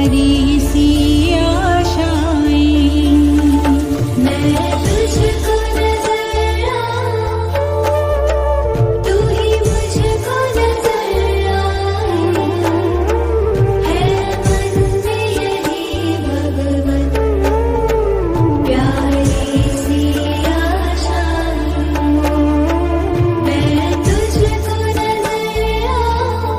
प्यारी सी आशाएं, मैं तुझको नजर आऊं, तू ही मुझको नजर आए, है मन में यही भगवन प्यारी सी आशाएं, मैं तुझको नजर आऊं।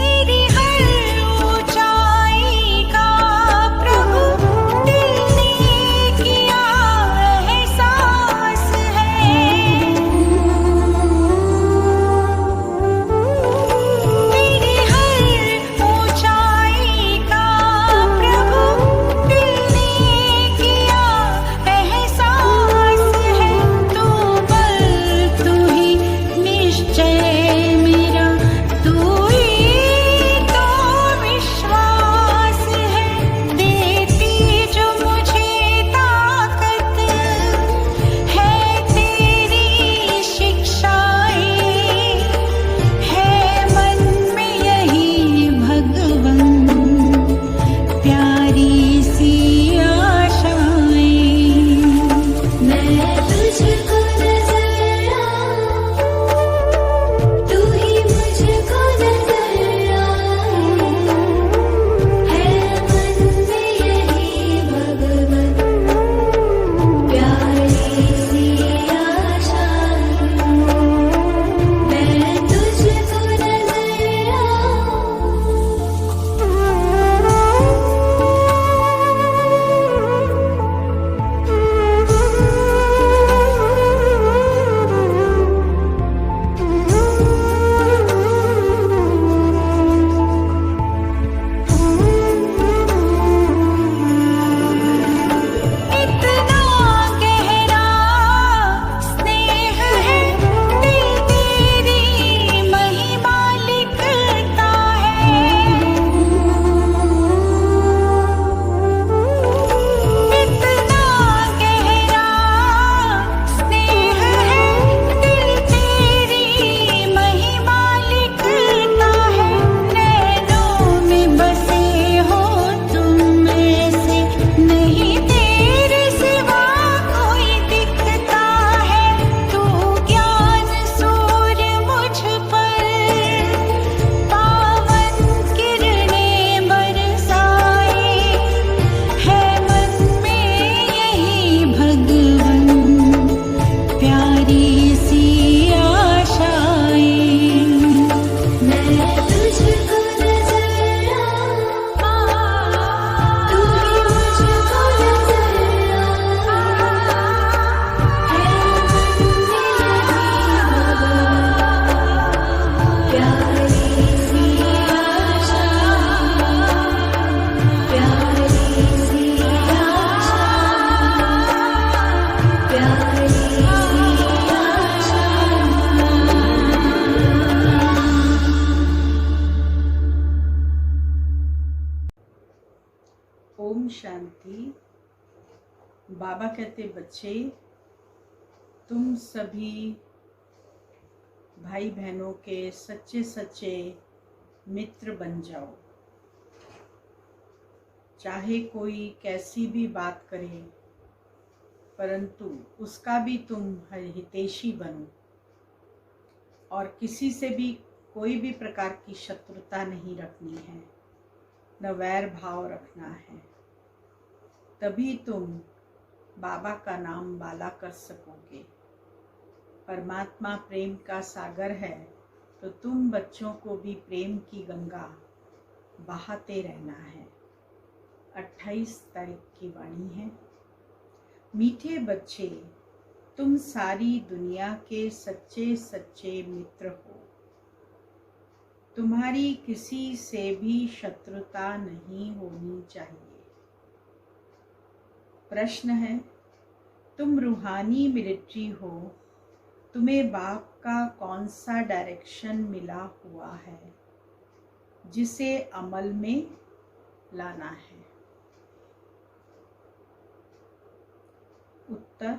तेरी हर ऊंचाई का प्रभु दिल ने किया एहसास है, तेरी हर ऊंचाई का प्रभु दिल ने किया एहसास है, तू बल तू ही निश्चय मेरा, तू ही तो विश्वास है, देती जो मुझे ताकत है तेरी शिक्षाएं, है मन में यही भगवन प्यारी सी आशाएं, मैं तुझको नजर आऊं, तू ही मुझको नजर आए, है मन में यही भगवन प्यारी सी आशाएं, मैं तुझको नजर आऊं। इतना गहरा स्नेह है, दिल तेरी महिमा लिखता है, इतना गहरा स्नेह है, दिल तेरी महिमा लिखता है, नैनों में बसे हो तुम ऐसे, नहीं तेरे सिवा कोई दिखता है, तू ज्ञान सूर्य मुझ पर पावन किरणें बरसाए, है मन में यही भगवन प्यारी सी आशाएं, मैं तुझको नजर आऊं, तू ही मुझको नजर आए, है मन में यही भगवन प्यारी सी आशाएं, प्यारी सी आशाएं, प्यारी सी आशाएं। ओम शांति। बाबा कहते बच्चे, तुम सभी भाई बहनों के सच्चे सच्चे मित्र बन जाओ, चाहे कोई कैसी भी बात करे परंतु उसका भी तुम हितैषी बनो, और किसी से भी कोई भी प्रकार की शत्रुता नहीं रखनी है, न वैर भाव रखना है, तभी तुम बाबा का नाम बाला कर सकोगे। परमात्मा प्रेम का सागर है, तो तुम बच्चों को भी प्रेम की गंगा बहाते रहना है। 28 तारीख की वाणी है। मीठे बच्चे, तुम सारी दुनिया के सच्चे सच्चे मित्र हो, तुम्हारी किसी से भी शत्रुता नहीं होनी चाहिए। प्रश्न है, तुम रूहानी मिलिट्री हो तुम्हें बाप का कौन सा डायरेक्शन मिला हुआ है जिसे अमल में लाना है? उत्तर,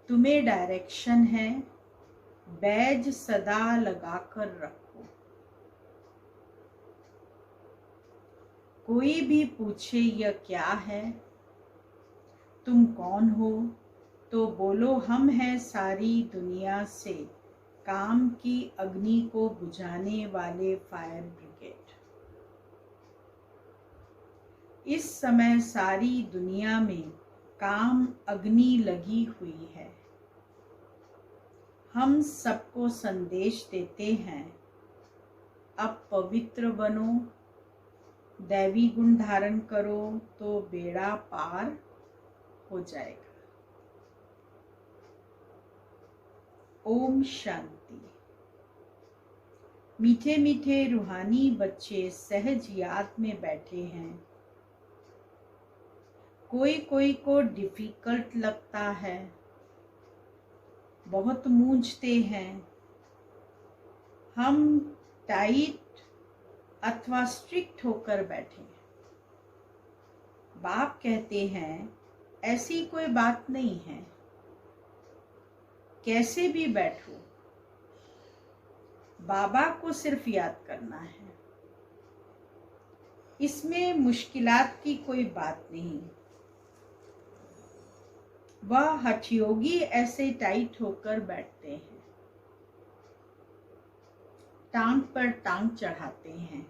तुम्हें डायरेक्शन है बैज सदा लगाकर रखो। कोई भी पूछे यह क्या है, तुम कौन हो, तो बोलो हम हैं सारी दुनिया से काम की अग्नि को बुझाने वाले फायर ब्रिगेड। इस समय सारी दुनिया में काम अग्नि लगी हुई है। हम सबको संदेश देते हैं, अब पवित्र बनो, दैवी गुण धारण करो तो बेड़ा पार हो जाएगा। ओम शांति। मीठे मीठे रूहानी बच्चे सहज याद में बैठे हैं। कोई कोई को डिफिकल्ट लगता है, बहुत मूंझते हैं। हम टाइट अथवा स्ट्रिक्ट होकर बैठे। बाप कहते हैं ऐसी कोई बात नहीं है, कैसे भी बैठो, बाबा को सिर्फ याद करना है। इसमें मुश्किलात की कोई बात नहीं। वह हठयोगी ऐसे टाइट होकर बैठते हैं, टांग पर टांग चढ़ाते हैं।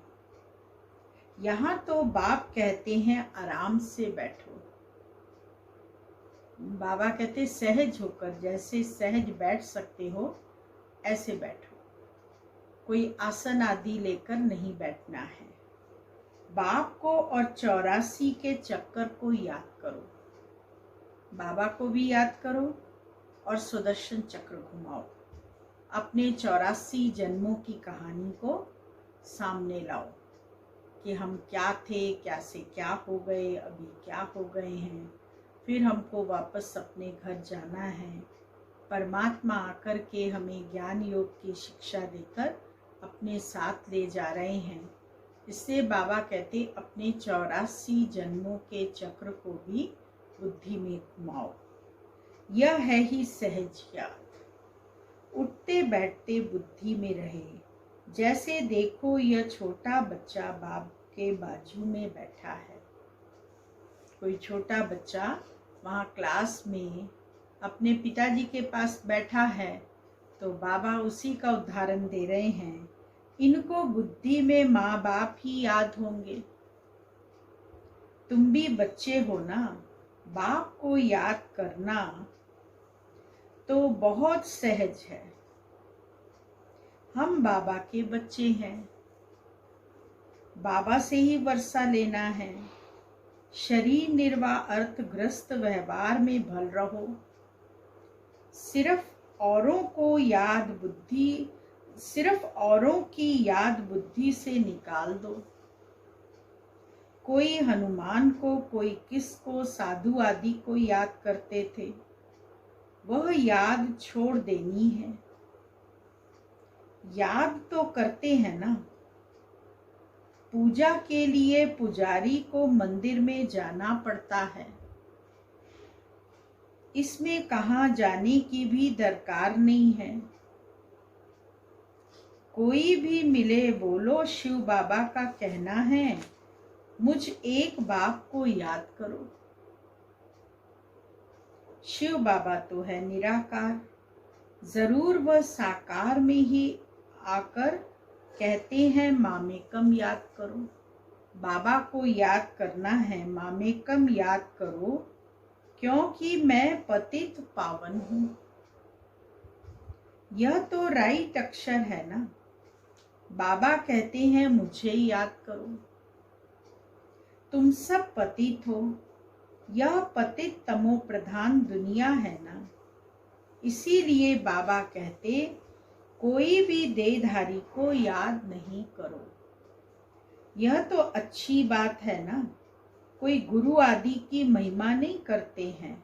यहाँ तो बाप कहते हैं आराम से बैठो। बाबा कहते सहज होकर, जैसे सहज बैठ सकते हो ऐसे बैठो। कोई आसन आदि लेकर नहीं बैठना है। बाप को और 84 के चक्कर को याद करो। बाबा को भी याद करो और सुदर्शन चक्र घुमाओ। अपने 84 जन्मों की कहानी को सामने लाओ कि हम क्या थे, क्या से क्या हो गए, अभी क्या हो गए हैं, फिर हमको वापस अपने घर जाना है। परमात्मा आकर के हमें ज्ञान योग की शिक्षा देकर अपने साथ ले जा रहे हैं। इससे बाबा कहते अपने 84 जन्मों के चक्र को भी बुद्धि में घुमाओ। यह है ही सहज याद। उठते बैठते बुद्धि में रहे। जैसे देखो यह छोटा बच्चा बाप के बाजू में बैठा है। कोई छोटा बच्चा वहाँ क्लास में अपने पिताजी के पास बैठा है, तो बाबा उसी का उदाहरण दे रहे हैं। इनको बुद्धि में माँ बाप ही याद होंगे। तुम भी बच्चे हो ना, बाप को याद करना तो बहुत सहज है। हम बाबा के बच्चे हैं, बाबा से ही वर्षा लेना है। शरीर निर्वाह अर्थग्रस्त व्यवहार में भल रहो। सिर्फ औरों की याद बुद्धि से निकाल दो। कोई हनुमान को, कोई किसको, साधु आदि को याद करते थे, वह याद छोड़ देनी है। याद तो करते हैं ना। पूजा के लिए पुजारी को मंदिर में जाना पड़ता है। इसमें कहाँ जाने की भी दरकार नहीं है। कोई भी मिले बोलो शिव बाबा का कहना है, मुझ एक बाप को याद करो। शिव बाबा तो है निराकार, जरूर वह साकार में ही आकर कहते हैं मामेकम याद करो। बाबा को याद करना है, मामेकम याद करो, क्योंकि मैं पतित पावन हूँ। यह तो राइट अक्षर है ना। बाबा कहते हैं मुझे याद करो। तुम सब पतित हो। यह पतित तमो प्रधान दुनिया है ना। इसीलिए बाबा कहते कोई भी देहधारी को याद नहीं करो। यह तो अच्छी बात है ना। कोई गुरु आदि की महिमा नहीं करते हैं।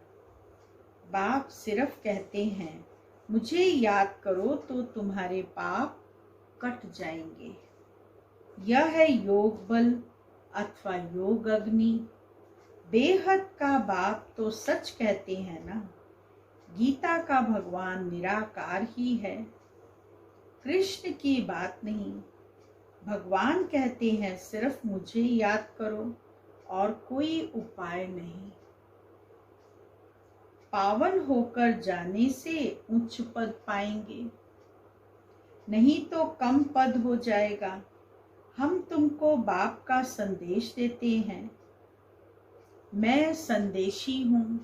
बाप सिर्फ कहते हैं मुझे याद करो तो तुम्हारे पाप कट जाएंगे। यह है योग बल अथवा योग अग्नि। बेहद का बाप तो सच कहते हैं ना। गीता का भगवान निराकार ही है, कृष्ण की बात नहीं। भगवान कहते हैं सिर्फ मुझे याद करो और कोई उपाय नहीं। पावन होकर जाने से उच्च पद पाएंगे, नहीं तो कम पद हो जाएगा। हम तुमको बाप का संदेश देते हैं, मैं संदेशी हूँ।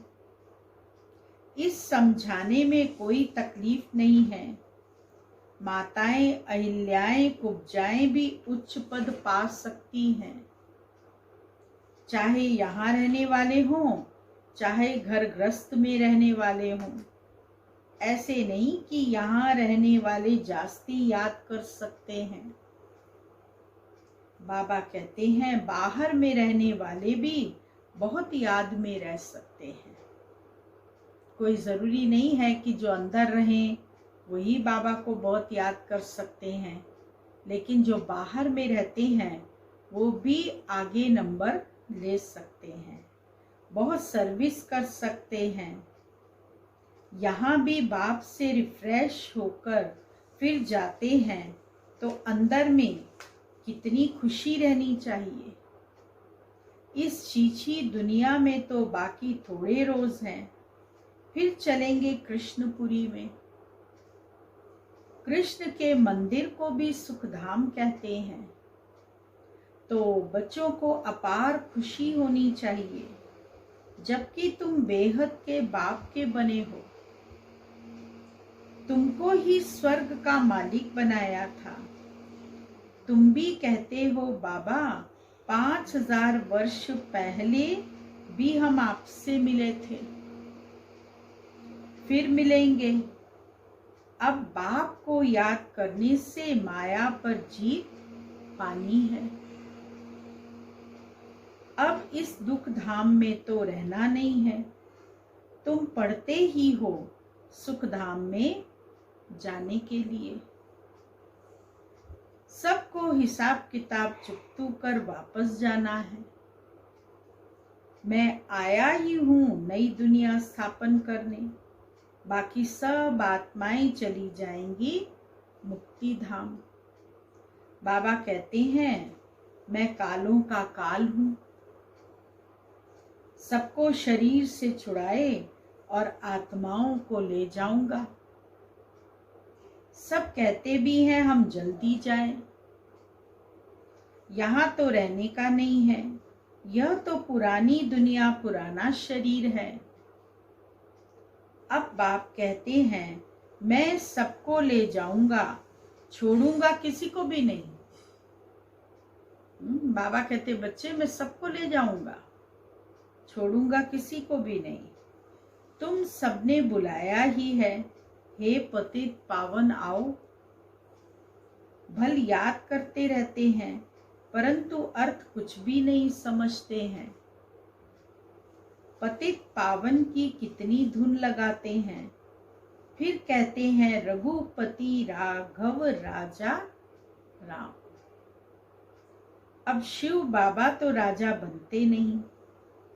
इस समझाने में कोई तकलीफ नहीं है। माताएं अहिल्याएं कुब्जाएं भी उच्च पद पा सकती हैं, चाहे यहाँ रहने वाले हों चाहे घर ग्रस्त में रहने वाले हों। ऐसे नहीं कि यहाँ रहने वाले जास्ती याद कर सकते हैं। बाबा कहते हैं बाहर में रहने वाले भी बहुत याद में रह सकते हैं। कोई ज़रूरी नहीं है कि जो अंदर रहें वही बाबा को बहुत याद कर सकते हैं, लेकिन जो बाहर में रहते हैं वो भी आगे नंबर ले सकते हैं, बहुत सर्विस कर सकते हैं। यहाँ भी बाप से रिफ्रेश होकर फिर जाते हैं तो अंदर में कितनी खुशी रहनी चाहिए। इस चीची दुनिया में तो बाकी थोड़े रोज हैं, फिर चलेंगे कृष्णपुरी में। कृष्ण के मंदिर को भी सुखधाम कहते हैं, तो बच्चों को अपार खुशी होनी चाहिए, जबकि तुम बेहद के बाप के बने हो। तुमको ही स्वर्ग का मालिक बनाया था। तुम भी कहते हो बाबा 5000 वर्ष पहले भी हम आपसे मिले थे, फिर मिलेंगे। अब बाप को याद करने से माया पर जीत पानी है। अब इस दुख धाम में तो रहना नहीं है, तुम पढ़ते ही हो सुख धाम में जाने के लिए। सबको हिसाब किताब चुकतू कर वापस जाना है। मैं आया ही हूँ नई दुनिया स्थापन करने, बाकी सब आत्माएं चली जाएंगी मुक्ति धाम। बाबा कहते हैं मैं कालों का काल हूँ, सबको शरीर से छुड़ाए और आत्माओं को ले जाऊंगा। सब कहते भी हैं हम जल्दी जाएं, यहाँ तो रहने का नहीं है। यह तो पुरानी दुनिया पुराना शरीर है। अब बाप कहते हैं मैं सबको ले जाऊंगा, छोड़ूंगा किसी को भी नहीं। बाबा कहते बच्चे मैं सबको ले जाऊंगा, छोड़ूंगा किसी को भी नहीं। तुम सबने बुलाया ही है, हे पतित पावन आओ। भल याद करते रहते हैं परंतु अर्थ कुछ भी नहीं समझते हैं। पतित पावन की कितनी धुन लगाते हैं, फिर कहते हैं रघुपति राघव राजा राम। अब शिव बाबा तो राजा बनते नहीं,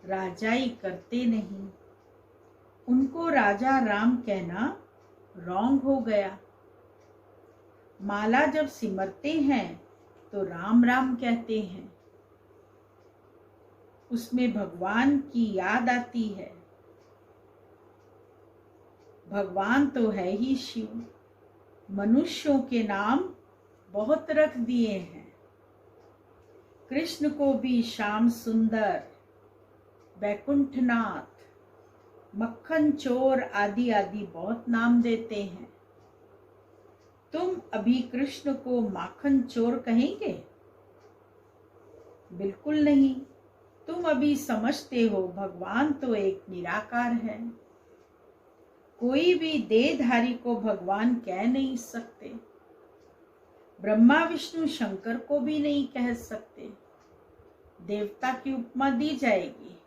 राजाई करते नहीं। उनको राजा राम कहना रॉन्ग हो गया। माला जब सिमरते हैं तो राम राम कहते हैं, उसमें भगवान की याद आती है। भगवान तो है ही शिव। मनुष्यों के नाम बहुत रख दिए हैं। कृष्ण को भी श्याम सुंदर, बैकुंठनाथ, मक्खन चोर आदि आदि बहुत नाम देते हैं। तुम अभी कृष्ण को माखन चोर कहेंगे? बिल्कुल नहीं। तुम अभी समझते हो भगवान तो एक निराकार है। कोई भी देहधारी को भगवान कह नहीं सकते। ब्रह्मा विष्णु शंकर को भी नहीं कह सकते। देवता की उपमा दी जाएगी,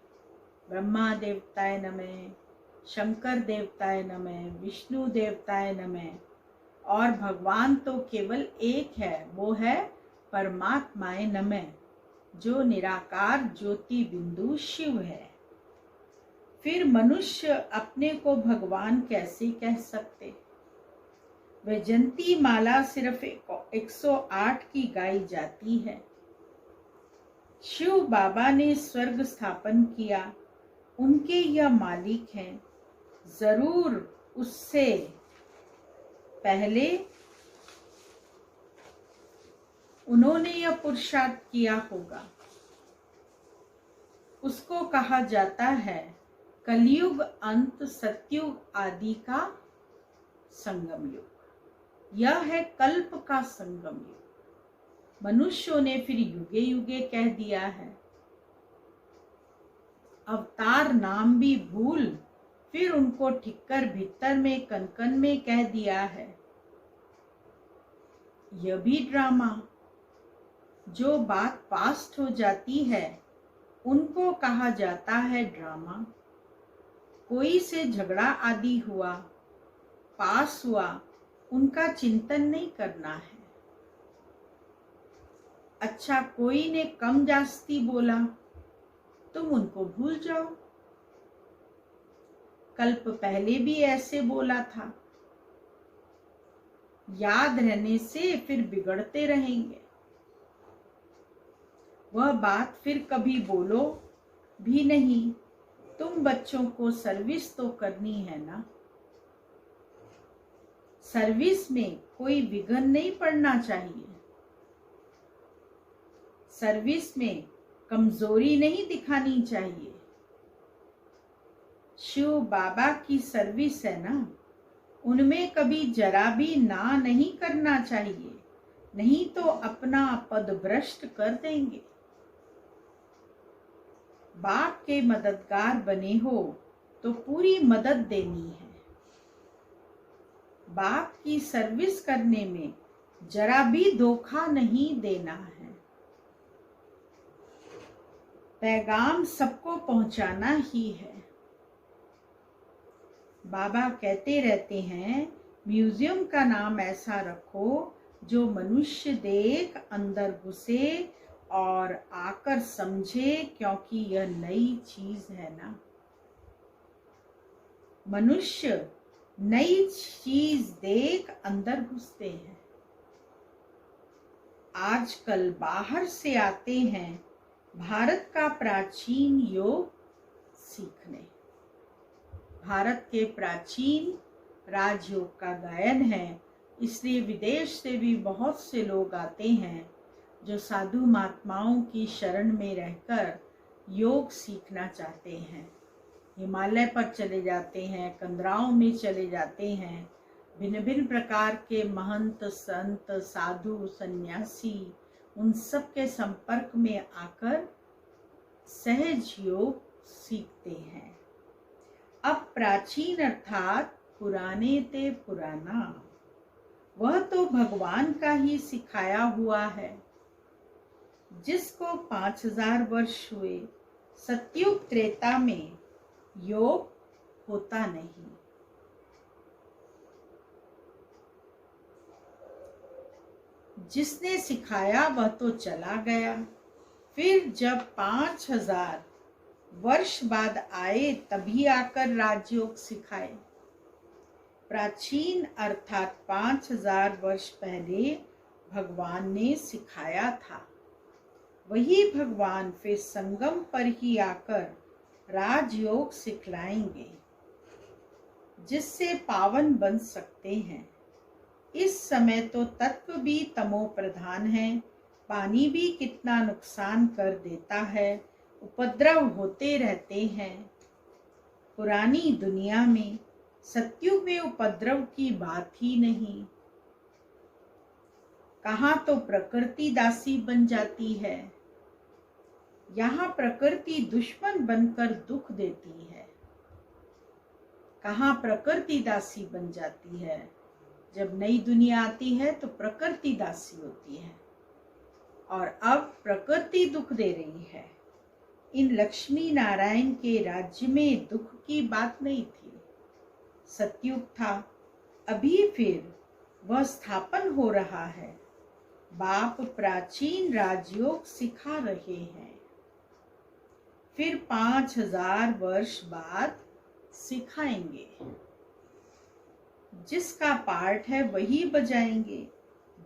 ब्रह्मा देवताय नमः, शंकर देवताय नमः, विष्णु देवताय नमः। और भगवान तो केवल एक है, वो है परमात्माय नमः, जो निराकार ज्योति बिंदु शिव है। फिर मनुष्य अपने को भगवान कैसे कह सकते? वैजंती माला सिर्फ 108 की गाई जाती है। शिव बाबा ने स्वर्ग स्थापन किया, उनके यह मालिक हैं। जरूर उससे पहले उन्होंने यह पुरुषार्थ किया होगा। उसको कहा जाता है कलयुग अंत सतयुग आदि का संगम युग। यह है कल्प का संगम युग। मनुष्यों ने फिर युगे युगे कह दिया है। अवतार नाम भी भूल फिर उनको ठिक्कर भीतर में कनकन में कह दिया है। यह भी ड्रामा। जो बात पास्ट हो जाती है उनको कहा जाता है ड्रामा। कोई से झगड़ा आदि हुआ, पास हुआ, उनका चिंतन नहीं करना है। अच्छा, कोई ने कम जास्ती बोला, तुम उनको भूल जाओ। कल्प पहले भी ऐसे बोला था। याद रहने से फिर बिगड़ते रहेंगे। वह बात फिर कभी बोलो भी नहीं। तुम बच्चों को सर्विस तो करनी है ना। सर्विस में कोई विघ्न नहीं पड़ना चाहिए। सर्विस में कमजोरी नहीं दिखानी चाहिए। शिव बाबा की सर्विस है ना, उनमें कभी जरा भी ना नहीं करना चाहिए, नहीं तो अपना पद भ्रष्ट कर देंगे। बाप के मददगार बने हो तो पूरी मदद देनी है। बाप की सर्विस करने में जरा भी धोखा नहीं देना है। पैगाम सबको पहुंचाना ही है। बाबा कहते रहते हैं म्यूजियम का नाम ऐसा रखो जो मनुष्य देख अंदर घुसे और आकर समझे, क्योंकि यह नई चीज है ना। मनुष्य नई चीज देख अंदर घुसते हैं। आजकल बाहर से आते हैं भारत का प्राचीन योग सीखने। भारत के प्राचीन राजयोग का गायन है, इसलिए विदेश से भी बहुत से लोग आते हैं जो साधु महात्माओं की शरण में रहकर योग सीखना चाहते हैं। हिमालय पर चले जाते हैं, कंदराओं में चले जाते हैं। भिन्न भिन्न प्रकार के महंत, संत, साधु, सन्यासी, उन सब के संपर्क में आकर सहज योग सीखते हैं। अब प्राचीन अर्थात पुराने ते पुराना, वह तो भगवान का ही सिखाया हुआ है, जिसको 5000 वर्ष हुए। सतयुग त्रेता में योग होता नहीं। जिसने सिखाया वह तो चला गया। फिर जब 5000 वर्ष बाद आए तभी आकर राजयोग सिखाए। प्राचीन अर्थात 5000 वर्ष पहले भगवान ने सिखाया था। वही भगवान फिर संगम पर ही आकर राजयोग सिखलाएंगे, जिससे पावन बन सकते हैं। इस समय तो तत्व भी तमो प्रधान है। पानी भी कितना नुकसान कर देता है, उपद्रव होते रहते हैं। पुरानी दुनिया में सतयुग में उपद्रव की बात ही नहीं। कहाँ तो प्रकृति दासी बन जाती है, यहाँ प्रकृति दुश्मन बनकर दुख देती है। कहाँ प्रकृति दासी बन जाती है, जब नई दुनिया आती है तो प्रकृति दासी होती है, और अब प्रकृति दुख दे रही है। इन लक्ष्मी नारायण के राज्य में दुख की बात नहीं थी। सतयुग था, अभी फिर वह स्थापन हो रहा है। बाप प्राचीन राजयोग सिखा रहे हैं, फिर 5000 वर्ष बाद सिखाएंगे। जिसका पार्ट है वही बजाएंगे।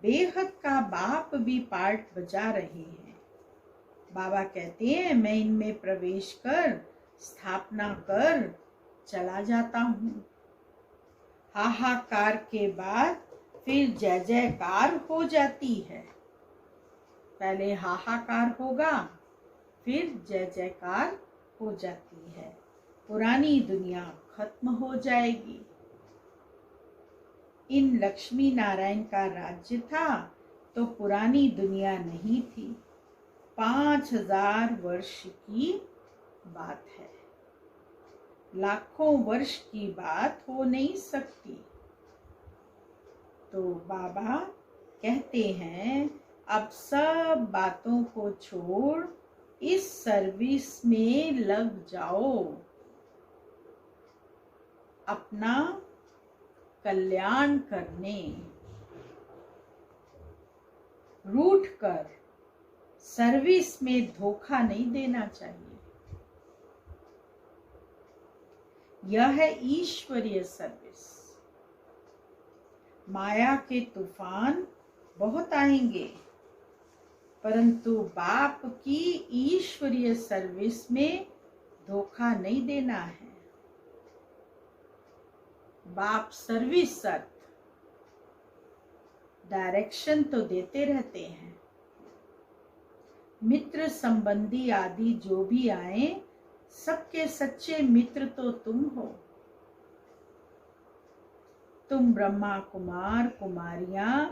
बेहद का बाप भी पार्ट बजा रहे हैं। बाबा कहते हैं मैं इनमें प्रवेश कर स्थापना कर चला जाता हूँ। हाहाकार के बाद फिर जय जयकार हो जाती है। पहले हाहाकार होगा, फिर जय जयकार हो जाती है। पुरानी दुनिया खत्म हो जाएगी। इन लक्ष्मी नारायण का राज्य था तो पुरानी दुनिया नहीं थी। 5000 वर्ष की बात है, लाखों वर्ष की बात हो नहीं सकती। तो बाबा कहते हैं अब सब बातों को छोड़ इस सर्विस में लग जाओ, अपना कल्याण करने। रूठ कर सर्विस में धोखा नहीं देना चाहिए। यह है ईश्वरीय सर्विस। माया के तूफान बहुत आएंगे, परंतु बाप की ईश्वरीय सर्विस में धोखा नहीं देना है। बाप सर्विस अर्थ डायरेक्शन तो देते रहते हैं। मित्र संबंधी आदि जो भी आए, सबके सच्चे मित्र तो तुम हो। तुम ब्रह्मा कुमार कुमारियां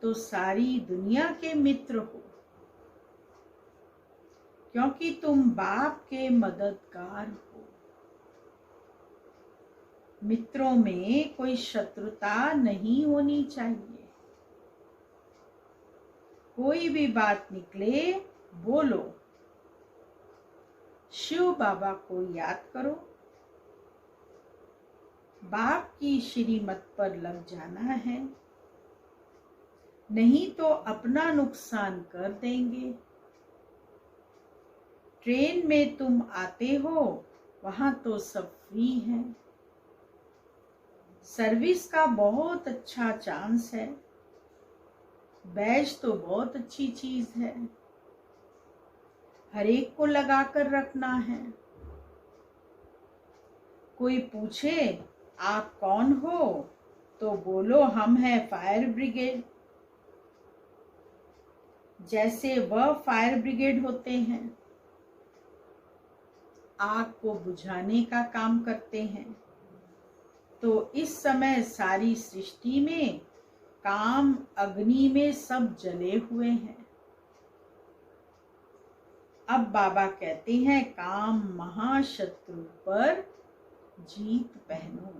तो सारी दुनिया के मित्र हो, क्योंकि तुम बाप के मददगार हो। मित्रों में कोई शत्रुता नहीं होनी चाहिए। कोई भी बात निकले बोलो, शिव बाबा को याद करो, बाप की श्रीमत पर लग जाना है, नहीं तो अपना नुकसान कर देंगे। ट्रेन में तुम आते हो, वहां तो सब फ्री है। सर्विस का बहुत अच्छा चांस है। बैज तो बहुत अच्छी चीज है, हर एक को लगा कर रखना है। कोई पूछे आप कौन हो, तो बोलो हम हैं फायर ब्रिगेड। जैसे वह फायर ब्रिगेड होते हैं, आग को बुझाने का काम करते हैं, तो इस समय सारी सृष्टि में काम अग्नि में सब जले हुए हैं। अब बाबा कहते हैं काम महाशत्रु पर जीत पहनो।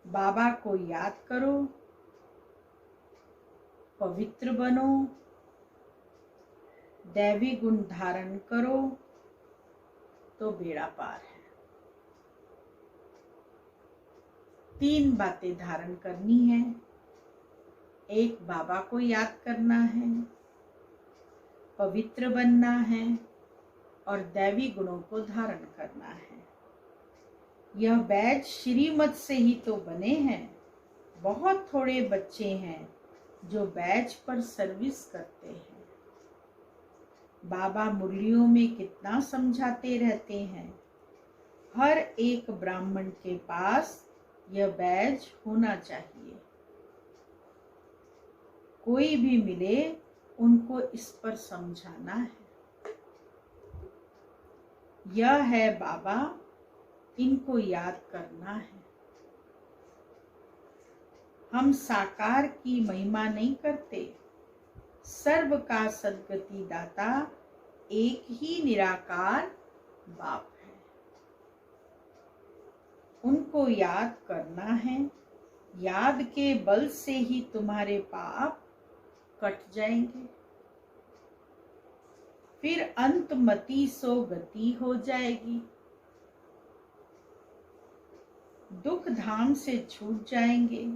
बाबा को याद करो, पवित्र बनो, दैवी गुण धारण करो, तो बेड़ा पार है। 3 बातें धारण करनी है। एक, बाबा को याद करना है, पवित्र बनना है और दैवी गुणों को धारण करना है। यह बैज श्रीमत से ही तो बने हैं। बहुत थोड़े बच्चे हैं जो बैज पर सर्विस करते हैं। बाबा मुरलियों में कितना समझाते रहते हैं, हर एक ब्राह्मण के पास यह बैज होना चाहिए। कोई भी मिले उनको इस पर समझाना है। यह है बाबा, इनको याद करना है। हम साकार की महिमा नहीं करते। सर्व का सद्गति दाता एक ही निराकार बाप है। उनको याद करना है। याद के बल से ही तुम्हारे पाप कट जाएंगे, फिर अंत मति सो गति हो जाएगी। दुख धाम से छूट जाएंगे।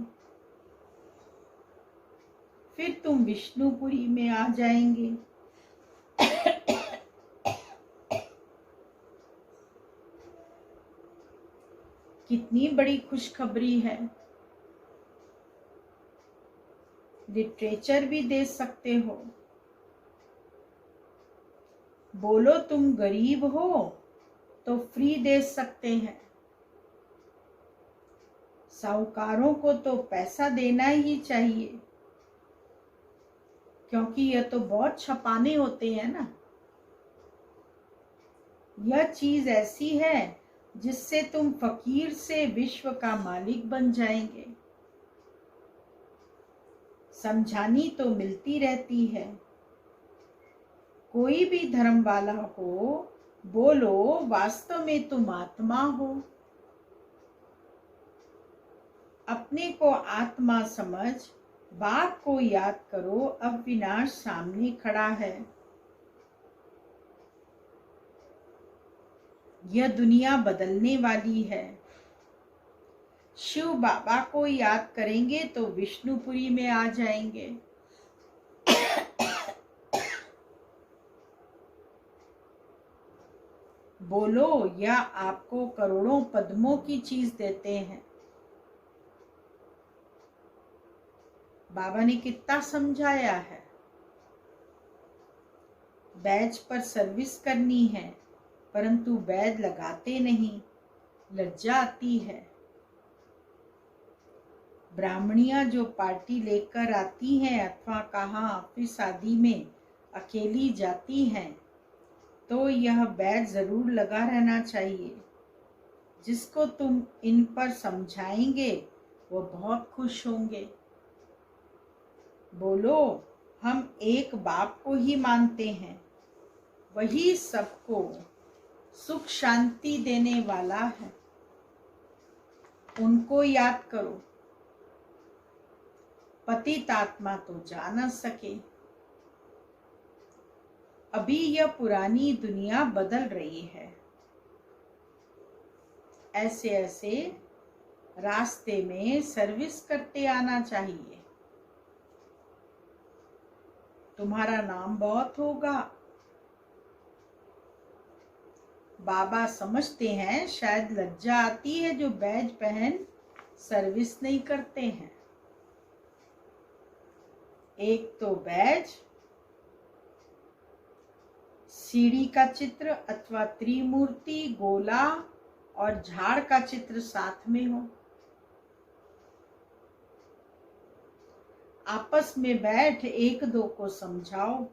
फिर तुम विष्णुपुरी में आ जाएंगे। कितनी बड़ी खुशखबरी है। लिटरेचर भी दे सकते हो। बोलो तुम गरीब हो तो फ्री दे सकते हैं। साहूकारों को तो पैसा देना ही चाहिए, क्योंकि यह तो बहुत छपाने होते हैं ना। यह चीज ऐसी है जिससे तुम फकीर से विश्व का मालिक बन जाएंगे। समझानी तो मिलती रहती है। कोई भी धर्म वाला हो, बोलो वास्तव में तुम आत्मा हो। अपने को आत्मा समझ बाप को याद करो। अब विनाश सामने खड़ा है। यह दुनिया बदलने वाली है। शिव बाबा को याद करेंगे तो विष्णुपुरी में आ जाएंगे। बोलो या आपको करोड़ों पद्मों की चीज देते हैं। बाबा ने कितना समझाया है। बैज पर सर्विस करनी है, परंतु बैज लगाते नहीं, लज्जा आती है। ब्राह्मणियां जो पार्टी लेकर आती हैं अथवा कहाँ ऑफिस आदि में अकेली जाती हैं, तो यह बैज जरूर लगा रहना चाहिए। जिसको तुम इन पर समझाएंगे वो बहुत खुश होंगे। बोलो हम एक बाप को ही मानते हैं, वही सबको सुख शांति देने वाला है। उनको याद करो। पतित आत्मा तो जा न सके। अभी यह पुरानी दुनिया बदल रही है। ऐसे ऐसे रास्ते में सर्विस करते आना चाहिए। तुम्हारा नाम बहुत होगा। बाबा समझते हैं शायद लज्जा आती है जो बैज पहन सर्विस नहीं करते हैं। एक तो बैज, सीढ़ी का चित्र अथवा त्रिमूर्ति, गोला और झाड़ का चित्र साथ में हो। आपस में बैठ एक दो को समझाओ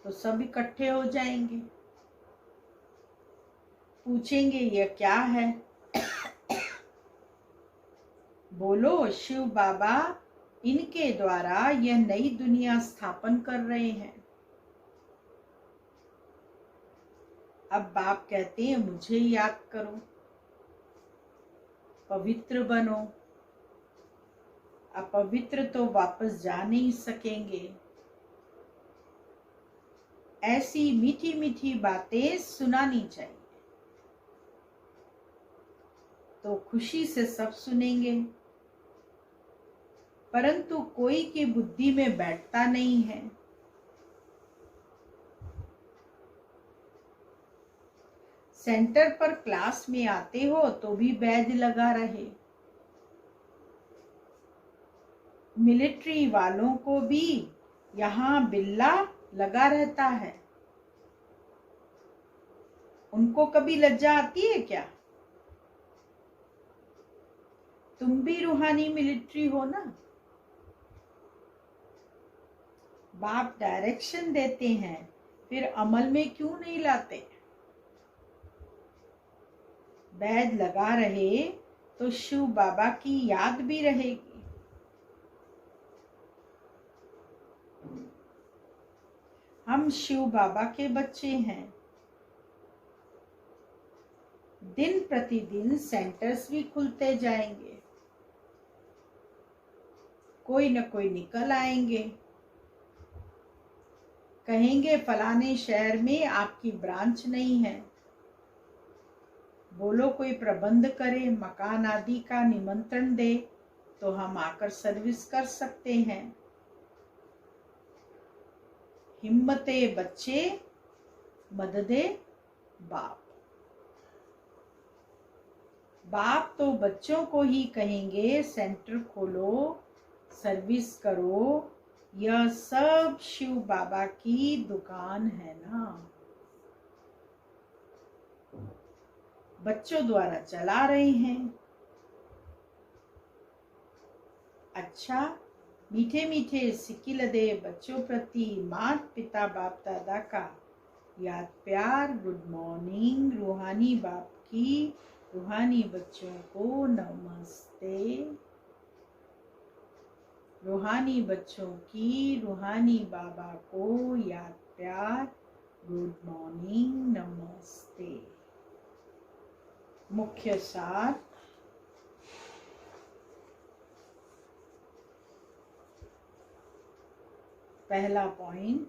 तो सब इकट्ठे हो जाएंगे। पूछेंगे यह क्या है। बोलो शिव बाबा इनके द्वारा यह नई दुनिया स्थापन कर रहे हैं। अब बाप कहते हैं मुझे याद करो, पवित्र बनो। अपवित्र तो वापस जा नहीं सकेंगे। ऐसी मीठी मीठी बातें सुनानी चाहिए तो खुशी से सब सुनेंगे, परंतु कोई की बुद्धि में बैठता नहीं है। सेंटर पर क्लास में आते हो तो भी बैज लगा रहे। मिलिट्री वालों को भी यहाँ बिल्ला लगा रहता है। उनको कभी लज्जा आती है क्या? तुम भी रूहानी मिलिट्री हो ना। बाप डायरेक्शन देते हैं, फिर अमल में क्यों नहीं लाते? बैज लगा रहे तो शिव बाबा की याद भी रहेगी। हम शिव बाबा के बच्चे हैं। दिन प्रतिदिन सेंटर्स भी खुलते जाएंगे। कोई न कोई निकल आएंगे, कहेंगे फलाने शहर में आपकी ब्रांच नहीं है। बोलो कोई प्रबंध करे, मकान आदि का निमंत्रण दे तो हम आकर सर्विस कर सकते हैं। हिम्मते बच्चे, मददे बाप। बाप तो बच्चों को ही कहेंगे सेंटर खोलो, सर्विस करो, यह सब शिव बाबा की दुकान है ना, बच्चों द्वारा चला रहे हैं। अच्छा, मीठे मीठे सिकिल दे बच्चों प्रति माता पिता बाप दादा का याद प्यार, गुड मॉर्निंग। रूहानी बाप की रूहानी बच्चों को नमस्ते। रूहानी बच्चों की रूहानी बाबा को याद प्यार, गुड मॉर्निंग, नमस्ते। मुख्य सार, पहला पॉइंट,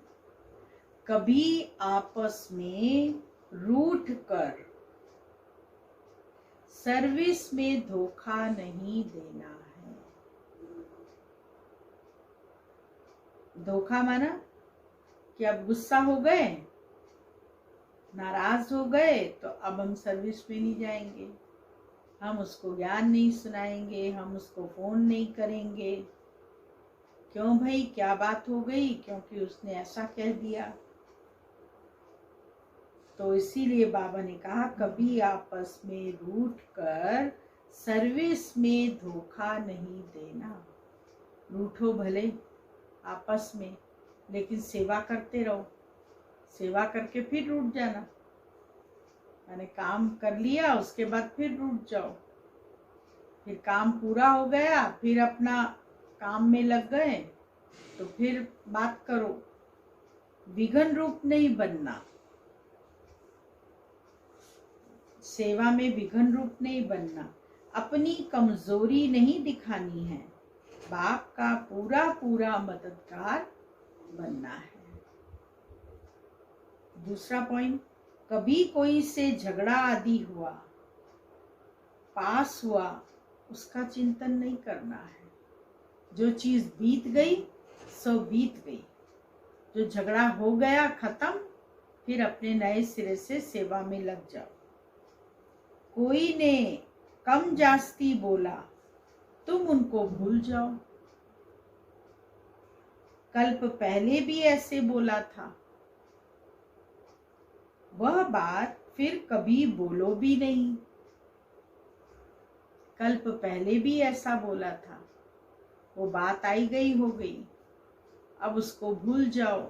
कभी आपस में रूठ कर सर्विस में धोखा नहीं देना है। धोखा माना कि अब गुस्सा हो गए, नाराज हो गए तो अब हम सर्विस में नहीं जाएंगे, हम उसको ज्ञान नहीं सुनाएंगे, हम उसको फोन नहीं करेंगे। क्यों भाई, क्या बात हो गई? क्योंकि उसने ऐसा कह दिया। तो इसीलिए बाबा ने कहा कभी आपस में रूठ कर सर्विस में धोखा नहीं देना। रूठो भले आपस में, लेकिन सेवा करते रहो। सेवा करके फिर रूठ जाना, मैंने काम कर लिया उसके बाद फिर रूठ जाओ। फिर काम पूरा हो गया, फिर अपना काम में लग गए तो फिर बात करो। विघन रूप नहीं बनना, सेवा में विघन रूप नहीं बनना, अपनी कमजोरी नहीं दिखानी है, बाप का पूरा पूरा मददगार बनना है। दूसरा पॉइंट, कभी कोई से झगड़ा आदि हुआ, पास हुआ, उसका चिंतन नहीं करना है। जो चीज बीत गई सो बीत गई। जो झगड़ा हो गया खत्म, फिर अपने नए सिरे से सेवा में लग जाओ। कोई ने कम जास्ती बोला, तुम उनको भूल जाओ। कल्प पहले भी ऐसे बोला था, वह बात फिर कभी बोलो भी नहीं। कल्प पहले भी ऐसा बोला था, वो बात आई गई हो गई, अब उसको भूल जाओ।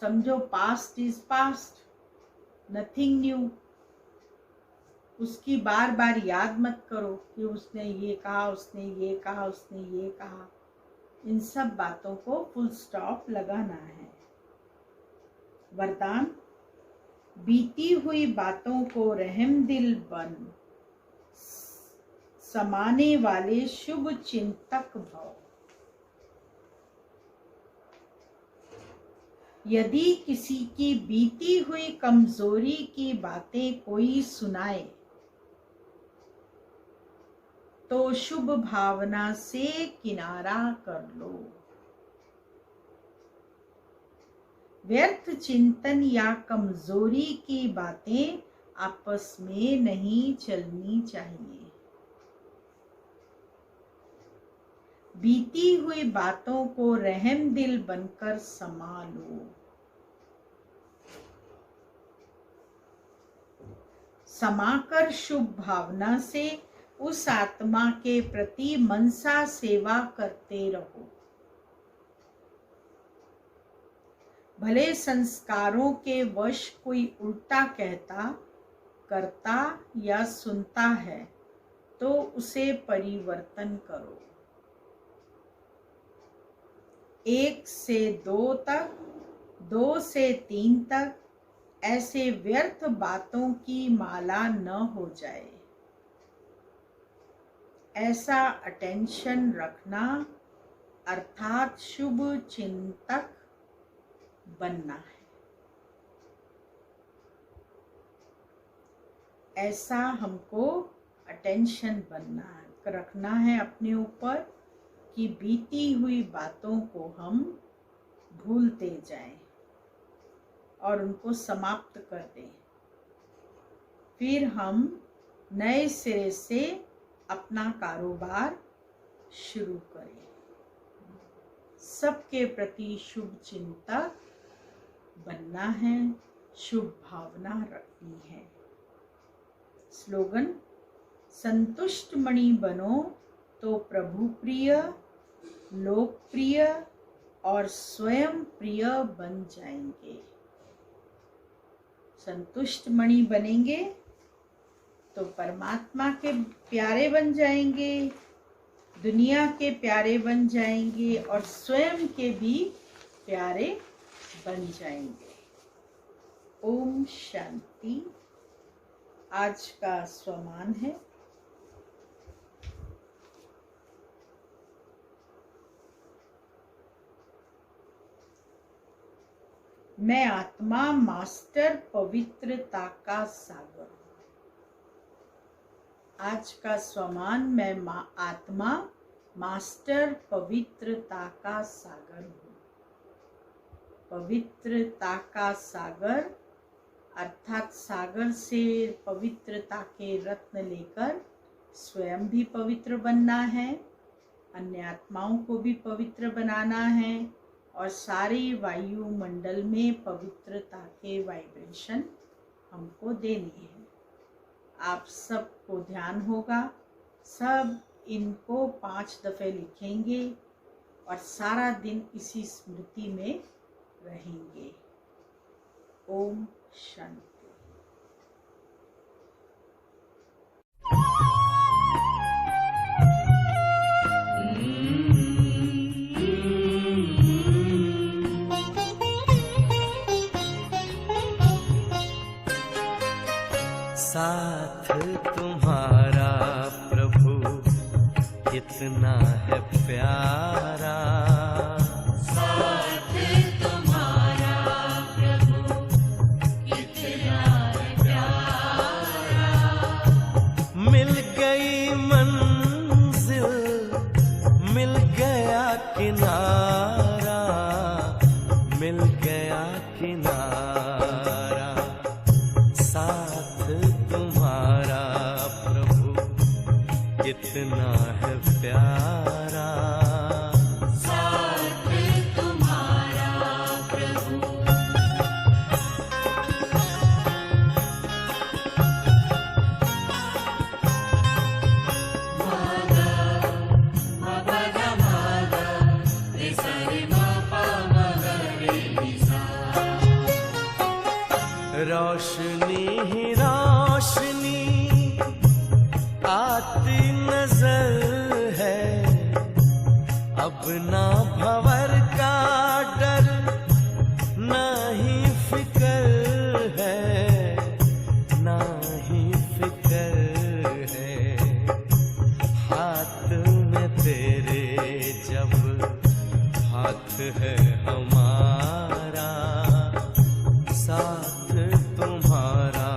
समझो past is past, nothing new. उसकी बार बार याद मत करो कि उसने ये कहा, उसने ये कहा, उसने ये कहा। इन सब बातों को फुल स्टॉप लगाना है। वरदान, बीती हुई बातों को रहमदिल बन समाने वाले शुभ चिंतक भव। यदि किसी की बीती हुई कमजोरी की बातें कोई सुनाए तो शुभ भावना से किनारा कर लो। व्यर्थ चिंतन या कमजोरी की बातें आपस में नहीं चलनी चाहिए। बीती हुई बातों को रहमदिल बनकर संभालो। समाकर शुभ भावना से उस आत्मा के प्रति मनसा सेवा करते रहो। भले संस्कारों के वश कोई उल्टा कहता, करता या सुनता है तो उसे परिवर्तन करो। 1 से 2 तक, 2 से 3 तक ऐसे व्यर्थ बातों की माला न हो जाए। ऐसा अटेंशन रखना अर्थात शुभ चिंतक बनना है। ऐसा हमको अटेंशन रखना है अपने ऊपर कि बीती हुई बातों को हम भूलते जाएं और उनको समाप्त कर दें। फिर हम नए सिरे से अपना कारोबार शुरू करें। सबके प्रति शुभ चिंतक बनना है, शुभ भावना रखनी है। स्लोगन: संतुष्ट मणि बनो तो प्रभु प्रिय, लोकप्रिय और स्वयं प्रिय बन जाएंगे। संतुष्ट मणि बनेंगे तो परमात्मा के प्यारे बन जाएंगे, दुनिया के प्यारे बन जाएंगे और स्वयं के भी प्यारे बन जाएंगे। ओम शांति। आज का स्वमान है: मैं आत्मा मास्टर पवित्रता का सागर हूँ। आज का स्वमान: मैं आत्मा मास्टर पवित्रता का सागर हूँ। पवित्रता का सागर अर्थात सागर से पवित्रता के रत्न लेकर स्वयं भी पवित्र बनना है, अन्य आत्माओं को भी पवित्र बनाना है और सारे वायुमंडल में पवित्रता के वाइब्रेशन हमको देने हैं। आप सबको ध्यान होगा, सब इनको 5 दफे लिखेंगे और सारा दिन इसी स्मृति में रहेंगे। ओम शांति। साथ तुम्हारा प्रभु कितना है प्यारा, साथ तुम्हारा प्रभु कितना है प्यारा। मिल गई मंजिल, मिल गया किनारा, मिल गया किनारा। साथ तुम्हारा प्रभु कितना है प्यारा, साथ तुम्हारा प्रभु रोशनी ही रोशनी आती नजर है, अब ना भंवर का डर, ना ही फिकर है, ना ही फिकर है। हाथ में तेरे जब हाथ है हमारा, साथ तुम्हारा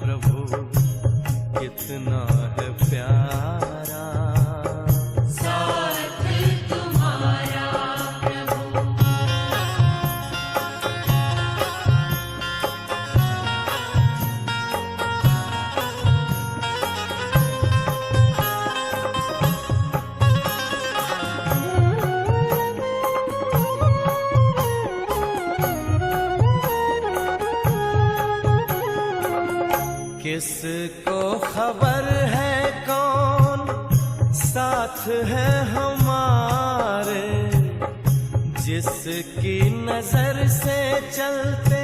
प्रभु कितना है प्यारा, साथ तुम्हारा प्रभु किसको खबर है कौन साथ है हमारे, जिसकी नजर से चलते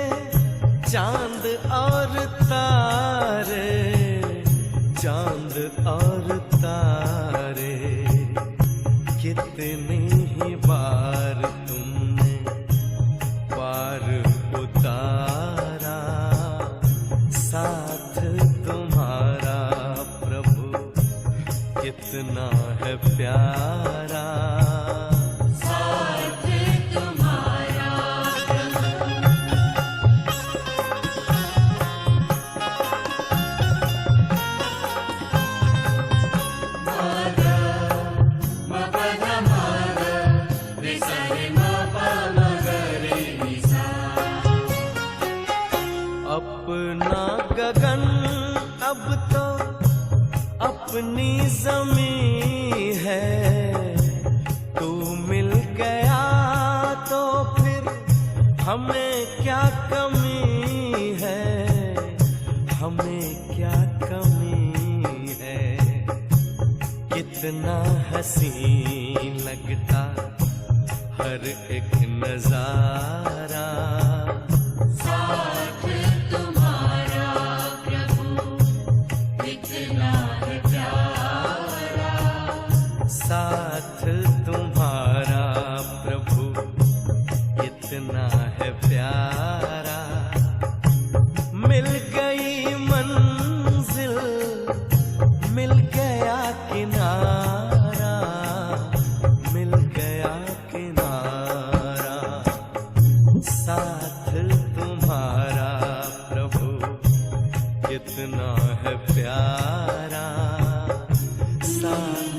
चांद और तारे, चांद और तारे। कितनी ही बार तुमने पार उतारा, साथ तुम्हारा प्रभु कितना है प्यारा, साथ तुम्हारा प्रभु हसीन लगता हर एक नजारा। साथ तुम्हारा प्रभु कितना है प्यारा, साथ तुम्हारा प्रभु कितना है प्यारा। मिल गई मंजिल, मिल गया किनारा, मिल गया किनारा। साथ तुम्हारा प्रभु कितना है प्यारा, साथ